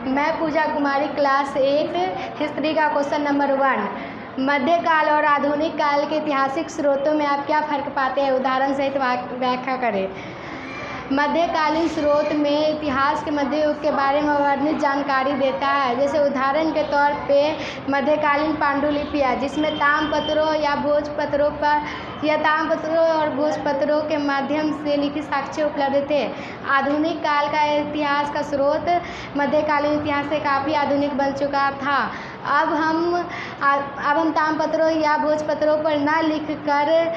मैं पूजा कुमारी class 8 history का question number 1। मध्यकाल और आधुनिक काल के ऐतिहासिक स्रोतों में आप क्या फ़र्क पाते हैं? उदाहरण सहित व्याख्या करें। मध्यकालीन स्रोत में इतिहास के मध्य युग के बारे में वर्णित जानकारी देता है। जैसे उदाहरण के तौर पे मध्यकालीन पांडुलिपियाँ, जिसमें ताम्रपत्रों या भोजपत्रों और भोजपत्रों के माध्यम से लिखित साक्ष्य उपलब्ध थे। आधुनिक काल का इतिहास का स्रोत मध्यकालीन इतिहास से काफ़ी आधुनिक बन चुका था। अब हम ताम्रपत्रों या भोजपत्रों पर न लिखकर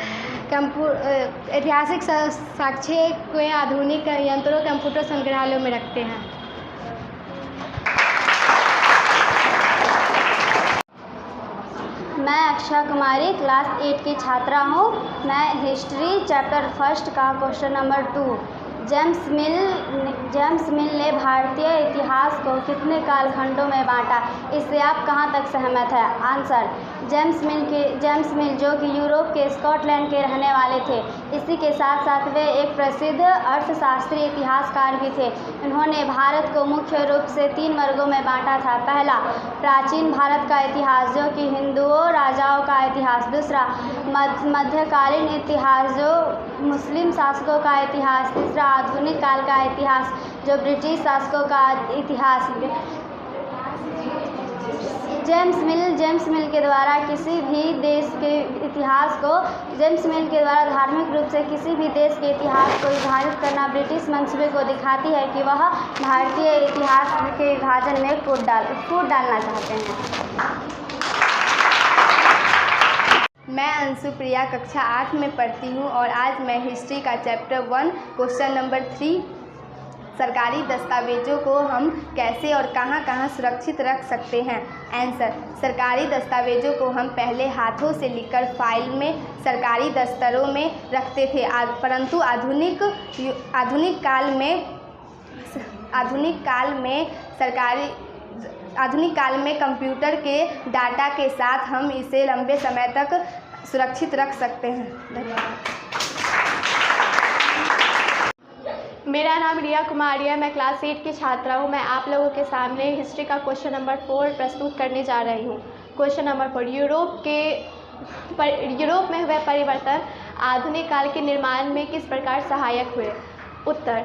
ऐतिहासिक साक्ष्य को आधुनिक यंत्रों कंप्यूटर संग्रहालयों में रखते हैं। मैं अक्षय कुमारी क्लास 8 की छात्रा हूँ। मैं हिस्ट्री चैप्टर 1 का क्वेश्चन नंबर 2। जेम्स मिल ने भारतीय इतिहास को कितने कालखंडों में बांटा? इससे आप कहाँ तक सहमत हैं? आंसर: जेम्स मिल जो कि यूरोप के स्कॉटलैंड के रहने वाले थे। इसी के साथ साथ वे एक प्रसिद्ध अर्थशास्त्री इतिहासकार भी थे। इन्होंने भारत को मुख्य रूप से 3 वर्गों में बांटा था। पहला, प्राचीन भारत का इतिहास जो कि हिंदुओं राजाओं का इतिहास। दूसरा, मध्यकालीन इतिहास जो मुस्लिम शासकों का इतिहास। तीसरा, आधुनिक काल का इतिहास जो ब्रिटिश शासकों का इतिहास। जेम्स मिल के द्वारा किसी भी देश के इतिहास को धार्मिक रूप से किसी भी देश के इतिहास को विभाजित करना ब्रिटिश मंसूबे को दिखाती है कि वह भारतीय इतिहास के विभाजन में फूट डालना चाहते हैं। मैं अंशु प्रिया कक्षा 8 में पढ़ती हूँ और आज मैं हिस्ट्री का चैप्टर 1 क्वेश्चन नंबर 3 सरकारी दस्तावेजों को हम कैसे और कहाँ सुरक्षित रख सकते हैं? आंसर: सरकारी दस्तावेजों को हम पहले हाथों से लिखकर फाइल में सरकारी दफ्तरों में रखते थे, परंतु आधुनिक काल में कंप्यूटर के डाटा के साथ हम इसे लंबे समय तक सुरक्षित रख सकते हैं। धन्यवाद। मेरा नाम रिया कुमारी है। मैं क्लास 8 की छात्रा हूँ। मैं आप लोगों के सामने हिस्ट्री का क्वेश्चन नंबर 4 प्रस्तुत करने जा रही हूँ। क्वेश्चन नंबर 4, यूरोप में हुए परिवर्तन आधुनिक काल के निर्माण में किस प्रकार सहायक हुए? उत्तर: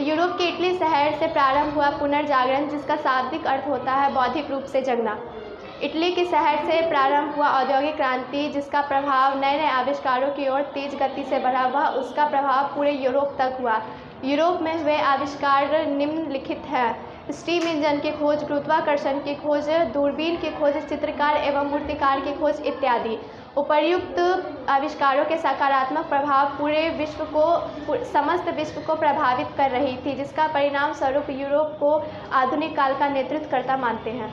यूरोप के इटली शहर से प्रारंभ हुआ पुनर्जागरण, जिसका शाब्दिक अर्थ होता है बौद्धिक रूप से जगना। इटली के शहर से प्रारंभ हुआ औद्योगिक क्रांति, जिसका प्रभाव नए आविष्कारों की ओर तेज गति से बढ़ा, उसका प्रभाव पूरे यूरोप तक हुआ। यूरोप में हुए आविष्कार निम्नलिखित हैं: स्टीम इंजन की खोज, गुरुत्वाकर्षण की खोज, दूरबीन की खोज, चित्रकार एवं मूर्तिकार की खोज इत्यादि। उपर्युक्त आविष्कारों के सकारात्मक प्रभाव समस्त विश्व को प्रभावित कर रही थी, जिसका परिणाम स्वरूप यूरोप को आधुनिक काल का नेतृत्व करता मानते हैं।